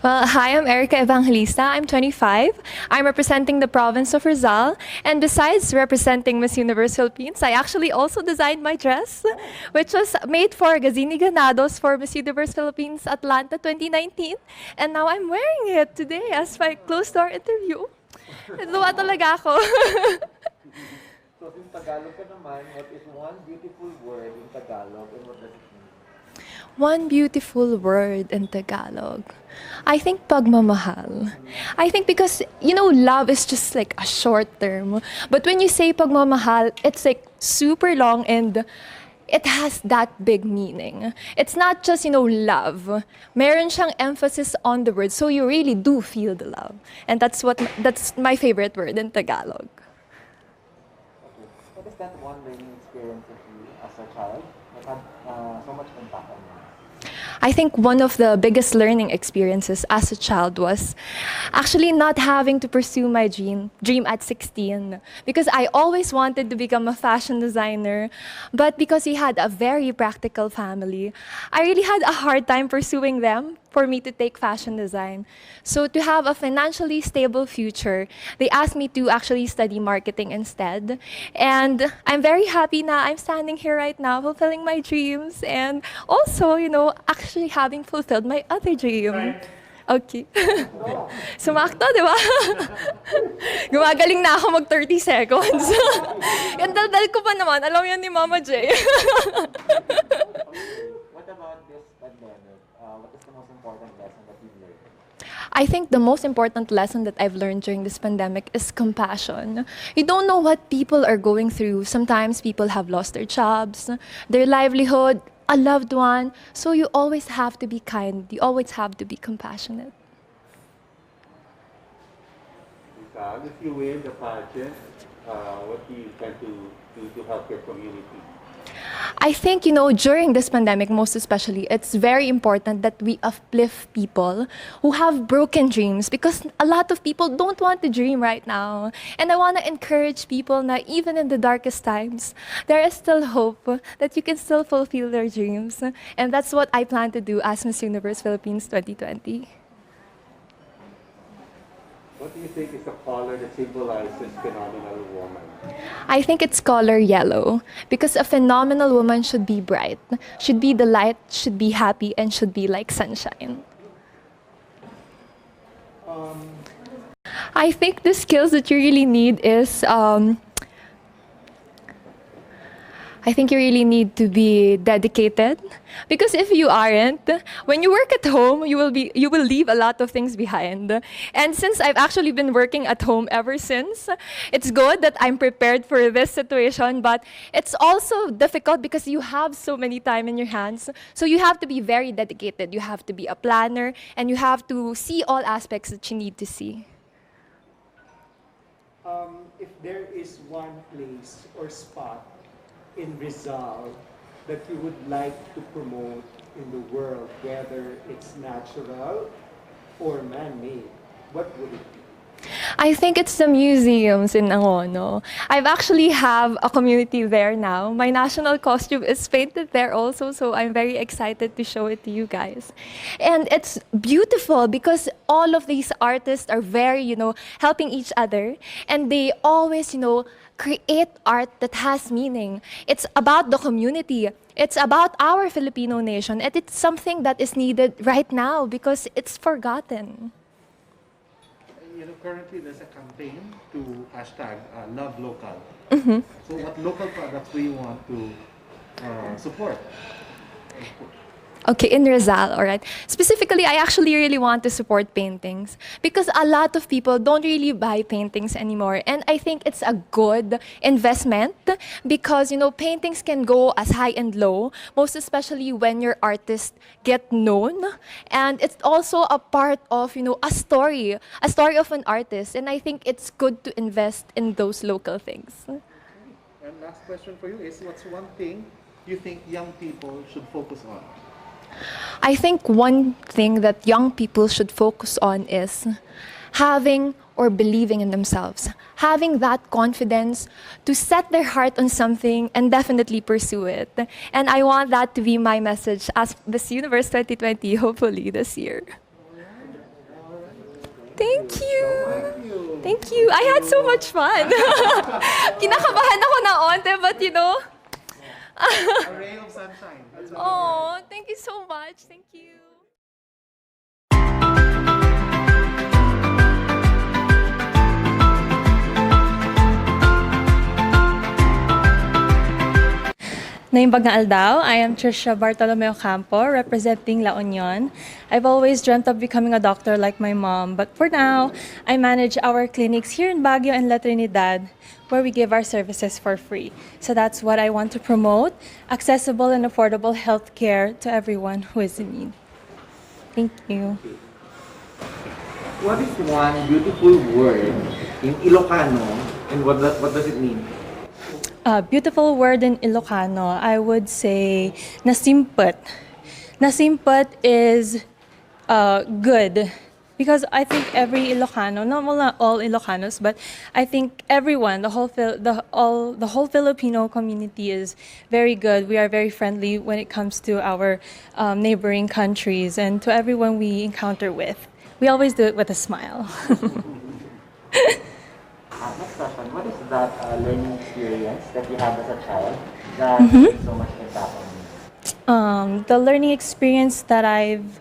Well, hi, I'm Erica Evangelista. I'm 25. I'm representing the province of Rizal. And besides representing Miss Universe Philippines, I actually also designed my dress, which was made for Gazini Ganados for Miss Universe Philippines Atlanta 2019. And now I'm wearing it today as my closed-door interview. Luwa talaga ako. So since Tagalog ka naman, what is one beautiful word in Tagalog and what does it mean? One beautiful word in Tagalog. I think pagmamahal. I think because, love is just like a short term. But when you say pagmamahal, it's like super long and it has that big meaning. It's not just, love. Meron siyang emphasis on the word, so you really do feel the love. And that's my favorite word in Tagalog. Okay. What is that one learning experience of you as a child that had so much impact on you? I think one of the biggest learning experiences as a child was actually not having to pursue my dream at 16, because I always wanted to become a fashion designer, but because he had a very practical family, I really had a hard time pursuing them for me to take fashion design. So to have a financially stable future, they asked me to actually study marketing instead. And I'm very happy na I'm standing here right now fulfilling my dreams and also, actually having fulfilled my other dream. Right. Okay. Sumakto, di ba? Gumagaling na ako mag 30 seconds. Yung daldal ko pa naman, alam yan ni Mama J. What about this pandemic? What is the most important lesson that you learned? I think the most important lesson that I've learned during this pandemic is compassion. You don't know what people are going through. Sometimes people have lost their jobs, their livelihood, a loved one. So you always have to be kind. You always have to be compassionate. Rizal, if you win the pageant, what do you plan to do to help your community? I think, during this pandemic, most especially, it's very important that we uplift people who have broken dreams, because a lot of people don't want to dream right now. And I want to encourage people that even in the darkest times, there is still hope that you can still fulfill their dreams. And that's what I plan to do as Miss Universe Philippines 2020. What do you think is the color that symbolizes phenomenal woman? I think it's color yellow, because a phenomenal woman should be bright, should be the light, should be happy, and should be like sunshine. I think the skills that you really need is I think you really need to be dedicated, because if you aren't, when you work at home, you will leave a lot of things behind. And since I've actually been working at home ever since, it's good that I'm prepared for this situation, but it's also difficult because you have so many time in your hands. So you have to be very dedicated. You have to be a planner, and you have to see all aspects that you need to see. If there is one place or spot in Rizal that you would like to promote in the world, whether it's natural or man-made, what would it be? I think it's the museums in Angono. I've actually have a community there now. My national costume is painted there also, so I'm very excited to show it to you guys. And it's beautiful because all of these artists are very, helping each other, and they always, create art that has meaning. It's about the community. It's about our Filipino nation, and it's something that is needed right now because it's forgotten. Currently there's a campaign to hashtag love local. Mm-hmm. So what local products do you want to support? Okay, in Rizal, all right. Specifically, I actually really want to support paintings because a lot of people don't really buy paintings anymore. And I think it's a good investment because, paintings can go as high and low, most especially when your artists get known. And it's also a part of, a story of an artist. And I think it's good to invest in those local things. And last question for you is, what's one thing you think young people should focus on? I think one thing that young people should focus on is having or believing in themselves, having that confidence to set their heart on something and definitely pursue it. And I want that to be my message as Miss Universe 2020, hopefully this year. Thank you. I had so much fun. Kinakabahan ako na onte, but you know. A ray of sunshine. That's what Oh, thank you so much. Thank you. Naimbag na Aldao, I am Trisha Bartolomeo Campo, representing La Union. I've always dreamt of becoming a doctor like my mom, but for now, I manage our clinics here in Baguio and La Trinidad, where we give our services for free. So that's what I want to promote, accessible and affordable healthcare to everyone who is in need. Thank you. What is one beautiful word in Ilocano and what does it mean? Beautiful word in Ilocano, I would say nasimput. Nasimput is good because I think every Ilocano, not all Ilocanos, but I think everyone, the whole Filipino community is very good. We are very friendly when it comes to our neighboring countries and to everyone we encounter with. We always do it with a smile. Next question, what is that learning experience that you had as a child that made so much impact on you? The learning experience that I've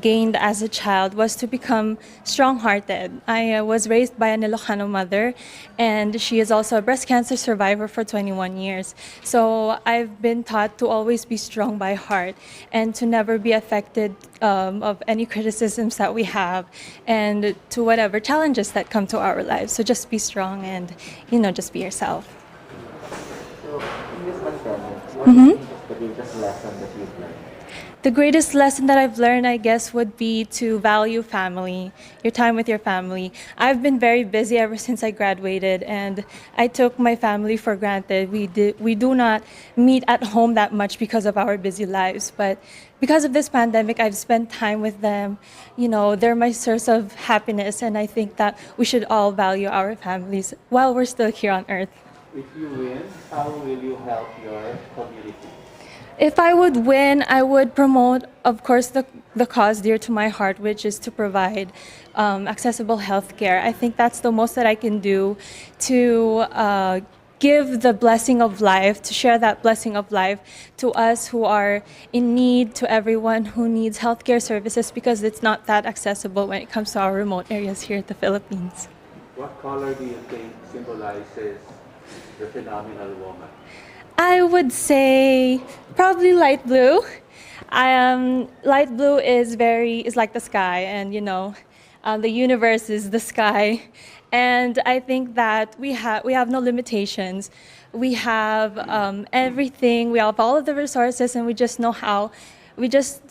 gained as a child was to become strong-hearted. I was raised by an Ilocano mother, and she is also a breast cancer survivor for 21 years. So I've been taught to always be strong by heart and to never be affected of any criticisms that we have and to whatever challenges that come to our lives. So just be strong and, just be yourself. So, in this pandemic, what do you think is the biggest lesson that you've learned? The greatest lesson that I've learned, I guess, would be to value family, your time with your family. I've been very busy ever since I graduated, and I took my family for granted. We do not meet at home that much because of our busy lives, but because of this pandemic, I've spent time with them. They're my source of happiness, and I think that we should all value our families while we're still here on earth. If you win, how will you help your community? If I would win, I would promote, of course, the cause dear to my heart, which is to provide accessible healthcare. I think that's the most that I can do to give the blessing of life, to share that blessing of life to us who are in need, to everyone who needs healthcare services, because it's not that accessible when it comes to our remote areas here in the Philippines. What color do you think symbolizes the phenomenal woman? I would say probably light blue. Light blue is like the sky, and the universe is the sky, and I think that we have no limitations. We have everything. We have all of the resources, and we just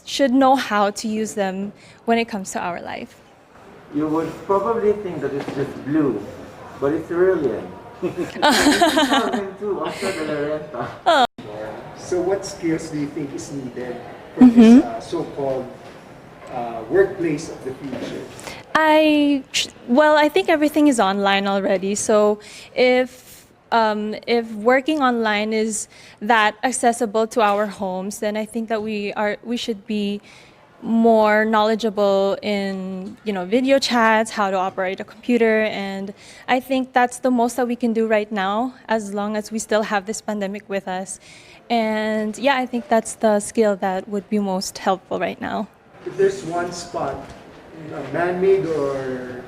should know how to use them when it comes to our life. You would probably think that it's just blue, but it's brilliant. So what skills do you think is needed for this so-called workplace of the future? I think everything is online already. So if working online is that accessible to our homes, then I think that we should be more knowledgeable in video chats, how to operate a computer, and I think that's the most that we can do right now as long as we still have this pandemic with us. And I think that's the skill that would be most helpful right now. If there's one spot, man-made or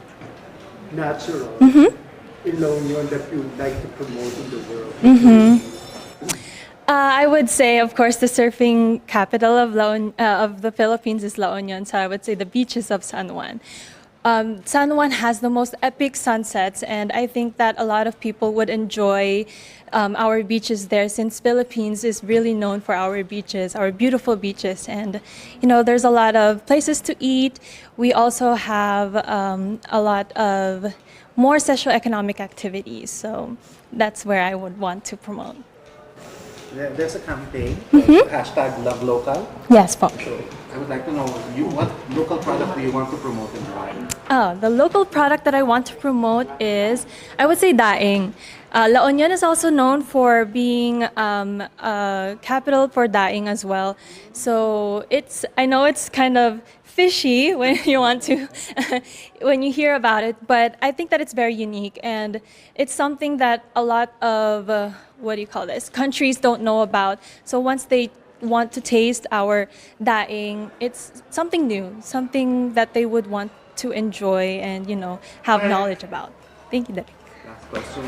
natural, in La Union that you would like to promote in the world? I would say, of course, the surfing capital of the Philippines is La Union, so I would say the beaches of San Juan. San Juan has the most epic sunsets, and I think that a lot of people would enjoy our beaches there, since Philippines is really known for our beaches, our beautiful beaches, and there's a lot of places to eat. We also have a lot of more socioeconomic activities, so that's where I would want to promote. There's a campaign, hashtag Love Local. Yes, po. So I would like to know, what local product do you want to promote and why? The local product that I want to promote is, I would say, daing. La Union is also known for being a capital for daing as well. So I know it's kind of fishy when you want to when you hear about it, but I think that it's very unique, and it's something that a lot of what do you call this, countries don't know about. So once they want to taste our daing, it's something new, something that they would want to enjoy and have knowledge about. Thank you, Derek. Last question.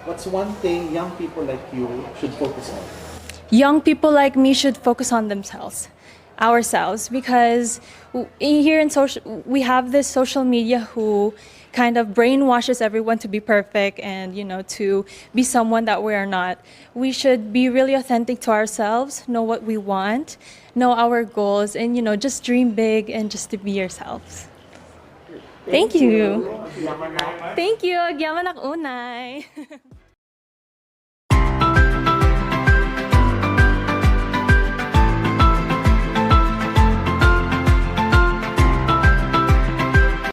What's one thing young people like you should focus on? Young people like me should focus on themselves, ourselves, because here in social, we have this social media who kind of brainwashes everyone to be perfect and to be someone that we are not. We should be really authentic to ourselves, know what we want, know our goals, and just dream big and just to be yourselves. Thank you. Thank you. Agyaman ak unay.